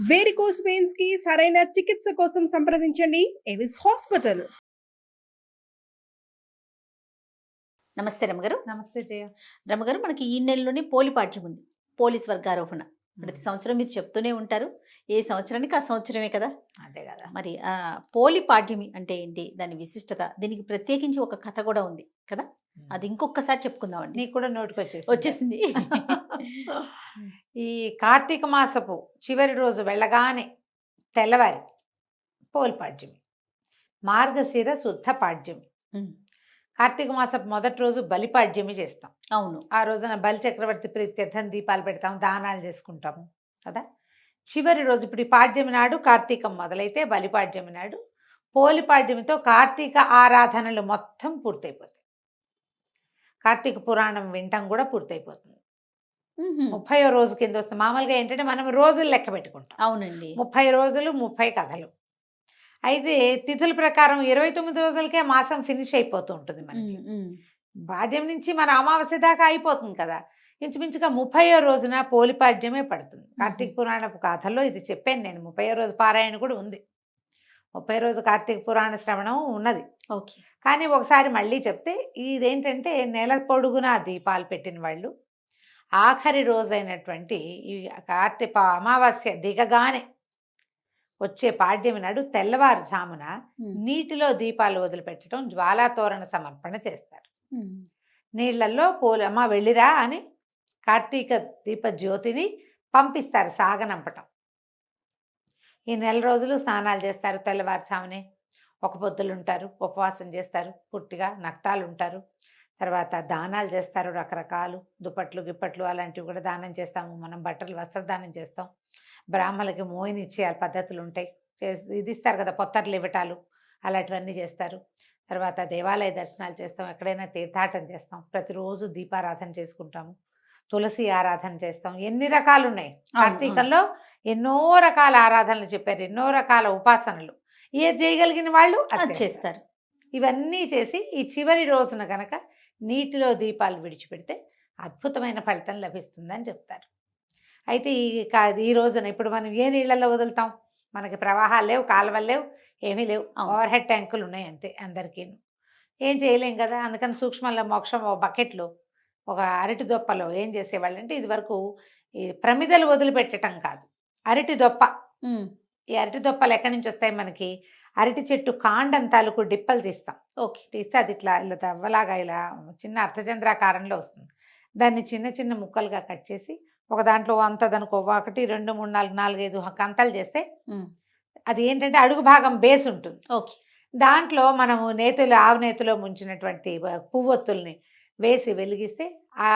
Varicose veins కి సరైన చికిత్స కోసం సంప్రదించండి ఎవిస్ హాస్పిటల్. నమస్తే రమగారు. నమస్తే జయ. రమగారు, మనకి ఈ నెలలోనే పోలి పాఠ్యం ఉంది, పోలీస్ వర్గారోహణ. ప్రతి సంవత్సరం మీరు చెప్తూనే ఉంటారు, ఏ సంవత్సరానికి ఆ సంవత్సరమే కదా. అదే కదా. మరి పోలి పాఠ్యమి అంటే ఏంటి, దాని విశిష్టత, దీనికి ప్రత్యేకించి ఒక కథ కూడా ఉంది కదా, అది ఇంకొకసారి చెప్పుకుందామండి. నీకు కూడా నోటికి వచ్చేసింది. ఈ కార్తీక మాసపు చివరి రోజు వెళ్ళగానే తెల్లవారి పోలి పాడ్యమి, మార్గశిర శుద్ధ పాడ్యమి. కార్తీక మాసపు మొదటి రోజు బలిపాడ్యమి చేస్తాం. అవును, ఆ రోజున బలి చక్రవర్తి ప్రీత్యర్థం దీపాలు పెడతాం, దానాలు చేసుకుంటాము కదా. చివరి రోజు ఇప్పుడు ఈ పాడ్యమి నాడు కార్తీకం మొదలైతే బలిపాడ్యమి నాడు పోలి పాడ్యమితో కార్తీక ఆరాధనలు మొత్తం పూర్తయిపోతాయి. కార్తీక పురాణం వింటం కూడా పూర్తయిపోతుంది. 30వ రోజు కింద వస్తుంది. మామూలుగా ఏంటంటే మనం రోజులు లెక్క పెట్టుకుంటాం. అవునండి, 30 రోజులు 30 కథలు. అయితే తిథుల ప్రకారం 29 రోజులకే మాసం ఫినిష్ అయిపోతూ ఉంటుంది. మనకి పాడ్యం నుంచి మన అమావాస్య దాకా అయిపోతుంది కదా. ఇంచుమించుగా 30వ రోజున పోలిపాడ్యమే పడుతుంది. కార్తీక పురాణపు కథలో ఇది చెప్పాను నేను. 30వ రోజు పారాయణ కూడా ఉంది. 30వ రోజు కార్తీక పురాణ శ్రవణం ఉన్నది. ఓకే. కానీ ఒకసారి మళ్ళీ చెప్తే, ఇదేంటంటే నెల పొడుగునా దీపాలు పెట్టిన వాళ్ళు ఆఖరి రోజైనటువంటి ఈ కార్తీక అమావాస్య దిగగానే వచ్చే పాడ్యమి నాడు తెల్లవారుజామున నీటిలో దీపాలు వదిలిపెట్టడం, జ్వాలాతోరణ సమర్పణ చేస్తారు. నీళ్లలో అమ్మ వెళ్ళిరా అని కార్తీక దీప జ్యోతిని పంపిస్తారు, సాగనంపటం. ఈ నెల రోజులు స్నానాలు చేస్తారు. తెల్లవారుజామునే ఒక పొద్దులు ఉంటారు, ఉపవాసం చేస్తారు, పూర్తిగా నక్తాలు ఉంటారు. తర్వాత దానాలు చేస్తారు, రకరకాలు దుప్పట్లు గిప్పట్లు అలాంటివి కూడా దానం చేస్తాము. మనం బట్టలు వస్త్రదానం చేస్తాం. బ్రాహ్మణులకి మోయిని ఇచ్చే పద్ధతులు ఉంటాయి, ఇది ఇస్తారు కదా, పొత్తర్లు ఇవ్వటాలు అలాంటివన్నీ చేస్తారు. తర్వాత దేవాలయ దర్శనాలు చేస్తాం, ఎక్కడైనా తీర్థాటన చేస్తాం, ప్రతిరోజు దీపారాధన చేసుకుంటాము, తులసి ఆరాధన చేస్తాం. ఎన్ని రకాలు ఉన్నాయి కార్తీకంలో, ఎన్నో రకాల ఆరాధనలు చెప్పారు, ఎన్నో రకాల ఉపాసనలు. ఏది చేయగలిగిన వాళ్ళు అది చేస్తారు. ఇవన్నీ చేసి ఈ చివరి రోజున గనక నీటిలో దీపాలు విడిచిపెడితే అద్భుతమైన ఫలితం లభిస్తుందని చెప్తారు. అయితే ఈ రోజున ఇప్పుడు మనం ఏ నీళ్ళల్లో వదులుతాం? మనకి ప్రవాహాలు లేవు, కాలువలు లేవు, ఏమీ లేవు, ఓవర్ హెడ్ ట్యాంకులు ఉన్నాయి అంతే. అందరికీ ఏం చేయలేం కదా. అందుకని సూక్ష్మంలో మోక్షం ఒక బకెట్లో, ఒక అరటి దొప్పలో ఏం చేసేవాళ్ళు అంటే, ఇది వరకు ఈ ప్రమిదలు వదిలిపెట్టడం కాదు, అరటి దొప్ప. ఈ అరటి దొప్పలు ఎక్కడి నుంచి వస్తాయి? మనకి అరటి చెట్టు కాండం తాలూకు డిప్పలు తీస్తాం. ఓకే, తీస్తే అది ఇట్లా దవ్వలాగా ఇలా చిన్న అర్ధచంద్రాకారంలో వస్తుంది. దాన్ని చిన్న చిన్న ముక్కలుగా కట్ చేసి ఒక దాంట్లో అంత దానికి 1 2 3 4 4 5 కంతలు చేస్తే అది ఏంటంటే అడుగు భాగం బేస్ ఉంటుంది. ఓకే, దాంట్లో మనము ఆవు నేతిలో ముంచినటువంటి పువ్వొత్తుల్ని వేసి వెలిగిస్తే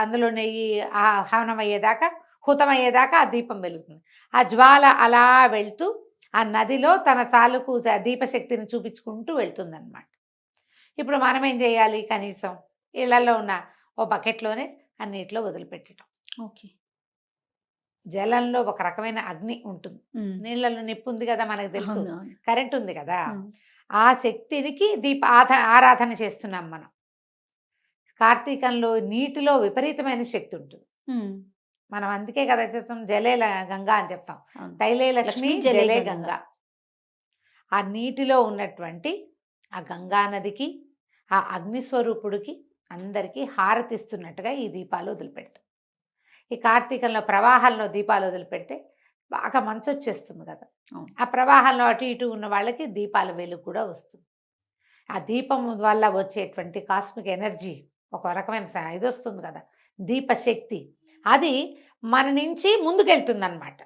అందులో నెయ్యి హవనమయ్యేదాకా, హుతమయ్యేదాకా ఆ దీపం వెలుగుతుంది. ఆ జ్వాల అలా వెళ్తూ ఆ నదిలో తన తాలూకు దీపశక్తిని చూపించుకుంటూ వెళ్తుంది అనమాట. ఇప్పుడు మనం ఏం చేయాలి? కనీసం ఇళ్లలో ఉన్న ఓ బకెట్లోనే అన్నిట్లో వదిలిపెట్టడం. ఓకే. జలంలో ఒక రకమైన అగ్ని ఉంటుంది, నీళ్ళలో నిప్పు ఉంది కదా, మనకు తెలుసు, కరెంట్ ఉంది కదా. ఆ శక్తికి ఆరాధన చేస్తున్నాం మనం. కార్తీకంలో నీటిలో విపరీతమైన శక్తి ఉంటుంది. మనం అందుకే కదా చెప్తాం జలే గంగా అని చెప్తాం, తైలే లక్ష్మి జలే గంగా. ఆ నీటిలో ఉన్నటువంటి ఆ గంగా నదికి, ఆ అగ్నిస్వరూపుడికి అందరికీ హారతిస్తున్నట్టుగా ఈ దీపాలు వదిలిపెడతాం. ఈ కార్తీకంలో ప్రవాహంలో దీపాలు వదిలిపెడితే బాగా మంచు వచ్చేస్తుంది కదా. ఆ ప్రవాహంలో అటు ఇటు ఉన్న వాళ్ళకి దీపాల వెలుగు కూడా వస్తుంది. ఆ దీపం వల్ల వచ్చేటువంటి కాస్మిక్ ఎనర్జీ, ఒక రకమైన ఇది వస్తుంది కదా, దీపశక్తి. అది మన నుంచి ముందుకెళ్తుంది అన్నమాట.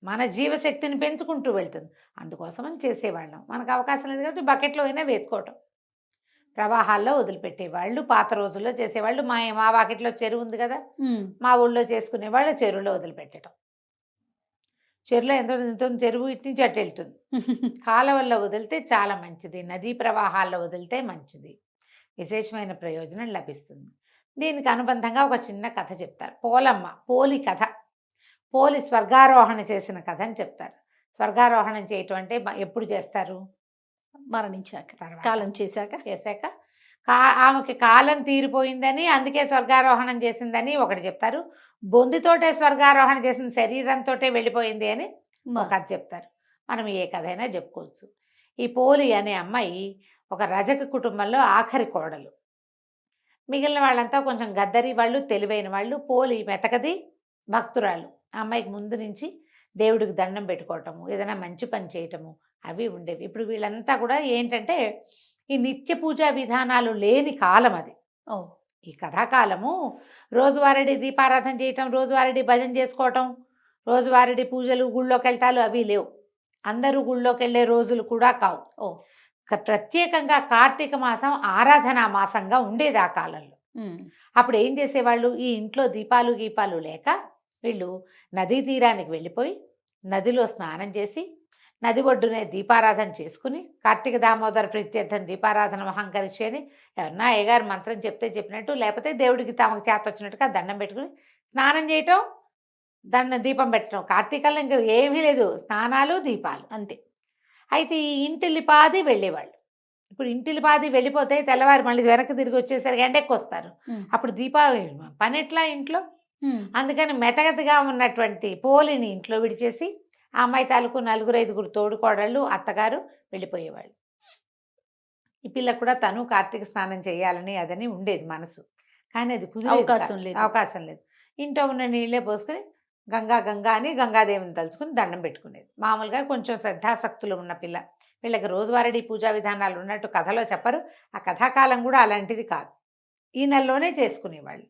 మన జీవశక్తిని పెంచుకుంటూ వెళ్తుంది. అందుకోసమని చేసేవాళ్ళం. మనకు అవకాశం లేదు కాబట్టి బకెట్లో అయినా వేసుకోవటం. ప్రవాహాల్లో వదిలిపెట్టేవాళ్ళు పాత రోజుల్లో చేసేవాళ్ళు. మా వాకిట్లో చెరువు ఉంది కదా, మా ఊళ్ళో చేసుకునేవాళ్ళు చెరువులో వదిలిపెట్టడం. చెరువులో ఎంత చెరువు ఇటు నుంచి అటు వెళ్తుంది. కాలువల్లో వదిలితే చాలా మంచిది, నదీ ప్రవాహాల్లో వదిలితే మంచిది, విశేషమైన ప్రయోజనం లభిస్తుంది. దీనికి అనుబంధంగా ఒక చిన్న కథ చెప్తారు. పోలి కథ. పోలి స్వర్గారోహణ చేసిన కథ అని చెప్తారు. స్వర్గారోహణం చేయటం అంటే ఎప్పుడు చేస్తారు? మరణించాక, కాలం చేశాక ఆమెకి కాలం తీరిపోయిందని అందుకే స్వర్గారోహణం చేసిందని ఒకటి చెప్తారు. బొందితోటే స్వర్గారోహణ చేసిన శరీరంతో వెళ్ళిపోయింది అని మా. ఒక కథ చెప్తారు. మనం ఏ కథ అయినా చెప్పుకోవచ్చు. ఈ పోలి అనే అమ్మాయి ఒక రజక కుటుంబంలో ఆఖరి కోడలు. మిగిలిన వాళ్ళంతా కొంచెం గద్దరి వాళ్ళు, తెలివైన వాళ్ళు. పోలి మెతకది, భక్తురాలు. ఆ అమ్మాయికి ముందు నుంచి దేవుడికి దండం పెట్టుకోవటము, ఏదైనా మంచి పని చేయటము అవి ఉండేవి. ఇప్పుడు వీళ్ళంతా కూడా ఏంటంటే ఈ నిత్య పూజా విధానాలు లేని కాలం అది. ఓ. ఈ కథాకాలము రోజువారీ దీపారాధన చేయటం, రోజువారీ భజన చేసుకోవటం, రోజువారీ పూజలు, గుళ్ళోకి వెళ్ళటాలు అవి లేవు. అందరూ గుళ్ళోకి వెళ్ళే రోజులు కూడా కావు. ఓ. ప్రత్యేకంగా కార్తీక మాసం ఆరాధనా మాసంగా ఉండేది ఆ కాలంలో. ఉమ్. అప్పుడు ఏం చేసేవాళ్ళు, ఈ ఇంట్లో దీపాలు గీపాలు లేక వీళ్ళు నదీ తీరానికి వెళ్ళిపోయి నదిలో స్నానం చేసి నది ఒడ్డునే దీపారాధన చేసుకుని కార్తీక దామోదర ప్రీత్యర్థం దీపారాధన మహంకరిషి అని ఎవరన్నా అయ్యగారు మంత్రం చెప్తే చెప్పినట్టు, లేకపోతే దేవుడికి తమకు చేత వచ్చినట్టుగా దండం పెట్టుకుని స్నానం చేయటం, దీపం పెట్టడం. కార్తీకంలో ఇంకా ఏమీ లేదు, స్నానాలు దీపాలు అంతే. అయితే ఈ ఇంటిల్లిపాది వెళ్ళేవాళ్ళు. ఇప్పుడు ఇంటిల్లిపాది వెళ్ళిపోతే తెల్లవారు మళ్ళీ వెనక్కి తిరిగి వచ్చేసరికి ఎండెక్కి వస్తారు. అప్పుడు దీపావళి పని ఎట్లా ఇంట్లో? అందుకని మెతగతిగా ఉన్నటువంటి పోలిని ఇంట్లో విడిచేసి ఆ అమ్మాయి తాలూకు 4-5 తోడుకోడళ్ళు, అత్తగారు వెళ్ళిపోయేవాళ్ళు. ఈ పిల్ల కూడా తను కార్తీక స్నానం చేయాలని అదని ఉండేది మనసు. కానీ అది అవకాశం లేదు. ఇంట్లో ఉన్న నీళ్ళే పోసుకొని గంగా గంగా అని గంగాదేవిని తలుచుకుని దండం పెట్టుకునేది. మామూలుగా కొంచెం శ్రద్ధాశక్తులు ఉన్న పిల్ల. వీళ్ళకి రోజువారీ పూజా విధానాలు ఉన్నట్టు కథలో చెప్పరు. ఆ కథాకాలం కూడా అలాంటిది కాదు. ఈ నెలలోనే చేసుకునేవాళ్ళు.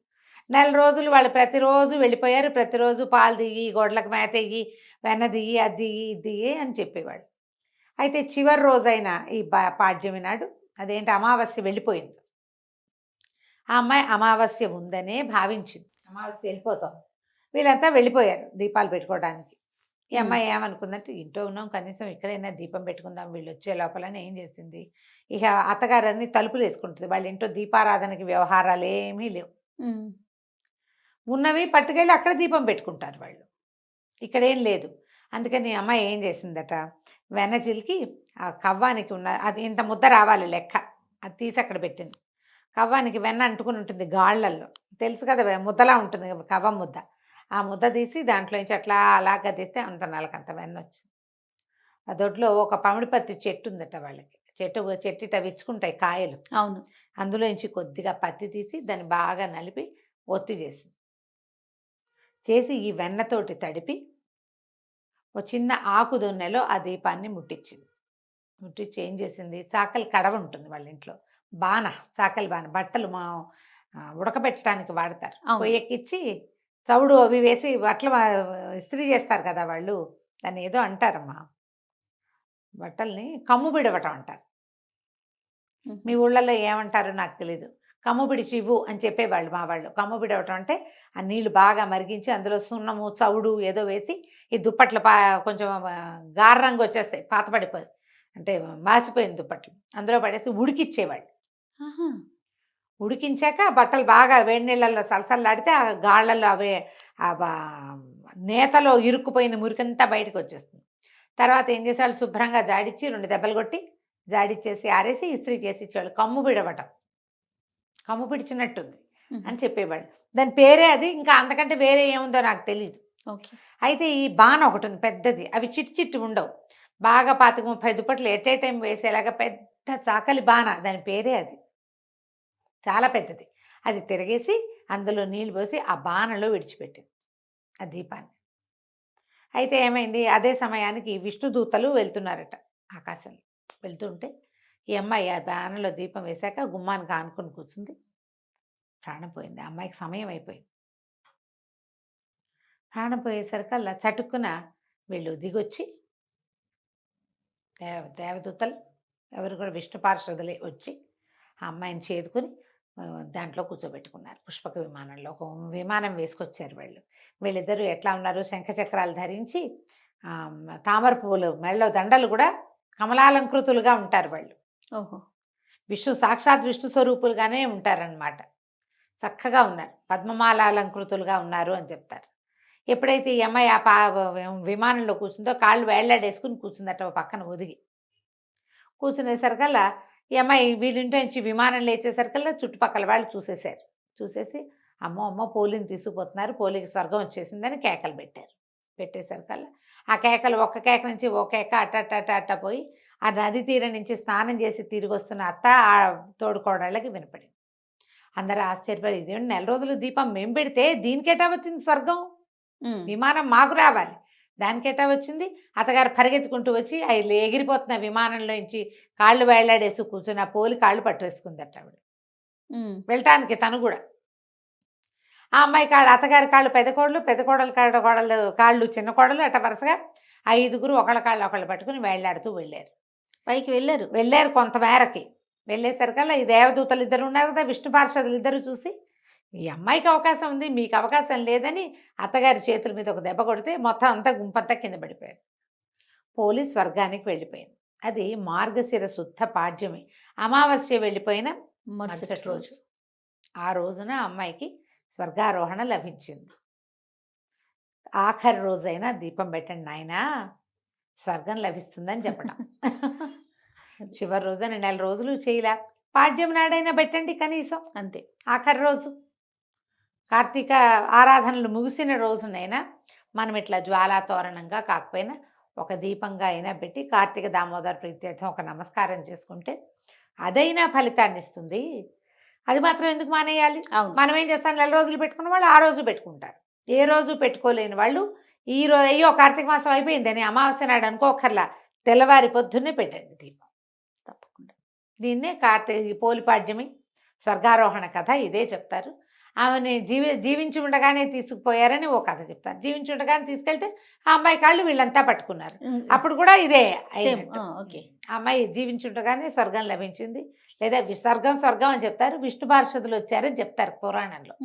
4 రోజులు వాళ్ళు ప్రతిరోజు వెళ్ళిపోయారు. ప్రతిరోజు పాలు దిగి, గొడ్లకు మేత ఇయ్యి, వెన్న దిగి, అది దిగి, ఇది దిగి అని చెప్పేవాళ్ళు. అయితే చివరి రోజైన ఈ పాడ్యమి నాడు అదేంటి అమావాస్య వెళ్ళిపోయింది. ఆ అమ్మాయి అమావాస్య ఉందనే భావించింది. అమావాస్య వెళ్ళిపోతాం. వీళ్ళంతా వెళ్ళిపోయారు దీపాలు పెట్టుకోవడానికి. ఈ అమ్మాయి ఏమనుకుందంటే ఇంట్లో ఉన్నాం, కనీసం ఇక్కడైనా దీపం పెట్టుకుందాం వీళ్ళు వచ్చే లోపలనే ఏం చేసింది, ఇక అత్తగారన్నీ తలుపులు వేసుకుంటుంది. వాళ్ళ ఇంట్లో దీపారాధనకి వ్యవహారాలు ఏమీ లేవు. ఉన్నవి పట్టుకెళ్ళి అక్కడ దీపం పెట్టుకుంటారు వాళ్ళు, ఇక్కడేం లేదు. అందుకని అమ్మాయి ఏం చేసిందట, వెన్న చిలికి ఆ కవ్వానికి ఉన్న అది ఇంత ముద్ద రావాలి లెక్క, అది తీసి అక్కడ పెట్టింది. కవ్వానికి వెన్న అంటుకుని ఉంటుంది గాళ్ళల్లో, తెలుసు కదా ముద్దలా ఉంటుంది కవ్వం ముద్ద. ఆ ముద్ద తీసి దాంట్లోంచి అట్లా అలాగా తీస్తే అంత నలకంత వెన్న వచ్చింది. ఆ దొడ్లో ఒక పమిడిపత్తి చెట్టు ఉందట వాళ్ళకి. చెట్టు విచ్చుకుంటాయి కాయలు. అవును. అందులోంచి కొద్దిగా పత్తి తీసి దాన్ని బాగా నలిపి ఒత్తి చేసి ఈ వెన్నతోటి తడిపి ఒక చిన్న ఆకు దొన్నెలో ఆ దీపాన్ని ముట్టించి ఏం చేసింది, చాకలి కడవ ఉంటుంది వాళ్ళ ఇంట్లో, చాకలి బాణ, బట్టలు ఉడకబెట్టడానికి వాడతారు. పొయ్యెక్కిచ్చి తవుడు అవి వేసి బట్టలు ఇస్త్రీ చేస్తారు కదా వాళ్ళు, దాన్ని ఏదో అంటారమ్మా, బట్టల్ని కమ్ము బిడవటం అంటారు. మీ ఊళ్ళల్లో ఏమంటారో నాకు తెలీదు. కమ్ము బిడిచి ఇవ్వు అని చెప్పేవాళ్ళు మా వాళ్ళు. కమ్ము బిడవటం అంటే ఆ నీళ్లు బాగా మరిగించి అందులో సున్నము, చవుడు ఏదో వేసి ఈ దుప్పట్లు కొంచెం గార రంగు వచ్చేస్తాయి, పాతపడిపోయి అంటే మాసిపోయిన దుప్పట్లు అందులో పడేసి ఉడికిచ్చేవాళ్ళు. ఉడికించాక బట్టలు బాగా వేడి నీళ్ళల్లో సలసల్లాడితే ఆ గాళ్ళల్లో అవే నేతలో ఇరుక్కుపోయిన మురికంతా బయటకు వచ్చేస్తుంది. తర్వాత ఏం చేసేవాళ్ళు, శుభ్రంగా జాడిచ్చి 2 దెబ్బలు కొట్టి జాడిచ్చేసి ఆరేసి ఇస్త్రీ చేసి ఇచ్చేవాళ్ళు. కమ్ము బిడవటం, కమ్ము పిడిచినట్టుంది అని చెప్పేవాళ్ళు. దాని పేరే అది, ఇంకా అంతకంటే వేరే ఏముందో నాకు తెలియదు. అయితే ఈ బాణ ఒకటి ఉంది పెద్దది, అవి చిట్టి ఉండవు, బాగా 25-30 దుప్పట్లు ఎట్ ఏ టైం వేసేలాగా పెద్ద చాకలి బాణ, దాని పేరే అది, చాలా పెద్దది. అది తిరిగేసి అందులో నీళ్ళు పోసి ఆ బాణలో విడిచిపెట్టింది ఆ దీపాన్ని. అయితే ఏమైంది, అదే సమయానికి విష్ణుదూతలు వెళ్తున్నారట ఆకాశంలో. వెళ్తుంటే ఈ అమ్మాయి ఆ బాణలో దీపం వేశాక గుమ్మానికి ఆనుకొని కూర్చుంది. ప్రాణం పోయింది. ఆ అమ్మాయికి సమయం అయిపోయింది. ప్రాణం పోయేసరికల్లా చటుక్కున వీళ్ళు దిగొచ్చి దేవదూతలు ఎవరు కూడా విష్ణు పార్షదులే వచ్చి ఆ అమ్మాయిని చేదుకుని దాంట్లో కూర్చోబెట్టుకున్నారు. పుష్పక విమానంలో ఒక విమానం వేసుకొచ్చారు వాళ్ళు. వీళ్ళిద్దరూ ఎట్లా ఉన్నారు, శంఖచక్రాలు ధరించి తామర పువ్వులు మెళ్ళలో దండలు కూడా కమలాలంకృతులుగా ఉంటారు వాళ్ళు. సాక్షాత్ విష్ణు స్వరూపులుగానే ఉంటారనమాట. చక్కగా ఉన్నారు, పద్మమాలాలంకృతులుగా ఉన్నారు అని చెప్తారు. ఎప్పుడైతే ఈ అమ్మాయి ఆ విమానంలో కూర్చుందో కాళ్ళు వేళ్లాడేసుకుని కూర్చుందట పక్కన ఒదిగి. కూర్చునేసరికల్లా ఈ అమ్మాయి వీళ్ళింటి నుంచి విమానం లేచేసరికల్లా చుట్టుపక్కల వాళ్ళు చూసేసి అమ్మో పోలిని తీసుకుపోతున్నారు, పోలికి స్వర్గం వచ్చేసిందని కేకలు పెట్టేసరికల్లా ఆ కేకలు ఒక్క కేక నుంచి ఓ కేక అట్ట పోయి ఆ నది తీరం నుంచి స్నానం చేసి తిరిగి వస్తున్న అత్త ఆ తోడుకోడళ్ళకి వినపడింది. అందరూ ఆశ్చర్యపడి, ఇదేంటి 4 రోజులు దీపం మేము పెడితే దీనికేటా వచ్చింది స్వర్గం, విమానం మాకు రావాలి, దానికేటా వచ్చింది. అత్తగారు పరిగెత్తుకుంటూ వచ్చి ఎగిరిపోతున్న విమానంలోంచి కాళ్ళు వేళ్లాడేసి కూర్చుని ఆ పోలి కాళ్ళు పట్టేసుకుందట ఆవిడ వెళ్ళటానికి. తను కూడా ఆ అమ్మాయి కాళ్ళు, అత్తగారి కాళ్ళు పెద్ద కోడలు కాళ్ళు చిన్న కోడలు, అట్ట వరుసగా 5గురు ఒకళ్ళ కాళ్ళు ఒకళ్ళు పట్టుకుని వేళ్లాడుతూ వెళ్ళారు. పైకి వెళ్ళారు కొంతమేరకి. వెళ్ళేసరికల్లా ఈ దేవదూతలు ఇద్దరు ఉన్నారు కదా, విష్ణు పార్షదులు ఇద్దరు చూసి, ఈ అమ్మాయికి అవకాశం ఉంది, మీకు అవకాశం లేదని అత్తగారి చేతుల మీద ఒక దెబ్బ కొడితే మొత్తం అంతా గుంపంతా కింద పడిపోయారు. పోలీస్ స్వర్గానికి వెళ్ళిపోయింది. అది మార్గశిర శుద్ధ పాడ్యమి, అమావాస్య వెళ్ళిపోయిన మరుసటి రోజు. ఆ రోజున అమ్మాయికి స్వర్గారోహణ లభించింది. ఆఖరి రోజైనా దీపం పెట్టండి నాయనా, స్వర్గం లభిస్తుందని చెప్పడం. చివరి రోజున 4 రోజులు చేయలే, పాడ్యం నాడైనా పెట్టండి కనీసం, అంతే. ఆఖరి రోజు కార్తీక ఆరాధనలు ముగిసిన రోజునైనా మనం ఇట్లా జ్వాలా తోరణంగా కాకపోయినా ఒక దీపంగా అయినా పెట్టి కార్తీక దామోదర ప్రీత్యర్థం ఒక నమస్కారం చేసుకుంటే అదైనా ఫలితాన్ని ఇస్తుంది. అది మాత్రం ఎందుకు మానేయాలి? మనం ఏం చేస్తాం, 4 రోజులు పెట్టుకున్న వాళ్ళు ఆ రోజు పెట్టుకుంటారు. ఏ రోజు పెట్టుకోలేని వాళ్ళు ఈ రోజు అయ్యో కార్తీక మాసం అయిపోయిందని అమావాస్య నాడు అనుకోకర్లా తెల్లవారి పొద్దున్నే పెట్టండి దీపం. తప్పకుండా. దీన్నే పోలిపాడ్యమి స్వర్గారోహణ కథ ఇదే చెప్తారు. ఆమెని జీవించి ఉండగానే తీసుకుపోయారని ఓ కథ చెప్తారు. జీవించి ఉండగానే తీసుకెళ్తే ఆ అమ్మాయి కాళ్ళు వీళ్ళంతా పట్టుకున్నారు. అప్పుడు కూడా ఇదే ఓకే. ఆ అమ్మాయి జీవించి ఉండగానే స్వర్గం లభించింది, లేదా స్వర్గం అని చెప్తారు. విష్ణు పార్షదులు వచ్చారని చెప్తారు పురాణంలో.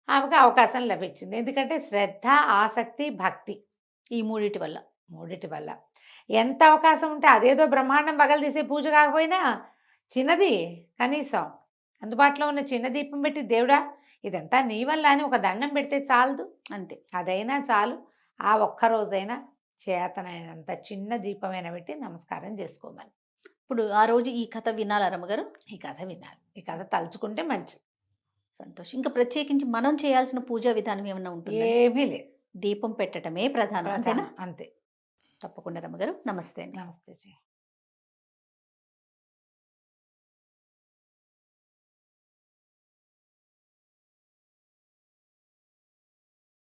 ఆమెకు అవకాశం లభించింది. ఎందుకంటే శ్రద్ధ, ఆసక్తి, భక్తి, ఈ మూడిటి వల్ల ఎంత అవకాశం ఉంటే అదేదో బ్రహ్మాండం పగలు తీసే పూజ కాకపోయినా చిన్నది కనీసం అందుబాటులో ఉన్న చిన్న దీపం పెట్టి, దేవుడా ఇదంతా నీ వల్ల అని ఒక దండం పెడితే చాలదు, అంతే. అదైనా చాలు. ఆ ఒక్కరోజైనా చేతనైనంత చిన్న దీపమైనా పెట్టి నమస్కారం చేసుకోమని. ఇప్పుడు ఆ రోజు ఈ కథ వినాలా రమ్మగారు? ఈ కథ వినాలి, ఈ కథ తలుచుకుంటే మంచిది. సంతోషం. ఇంకా ప్రత్యేకించి మనం చేయాల్సిన పూజా విధానం ఏమన్నా ఉంటుంది? ఏమీ లేదు, దీపం పెట్టడమే ప్రధానం, అంతేనా? అంతే. తప్పకుండా రమ్మగారు. నమస్తే. నమస్తే.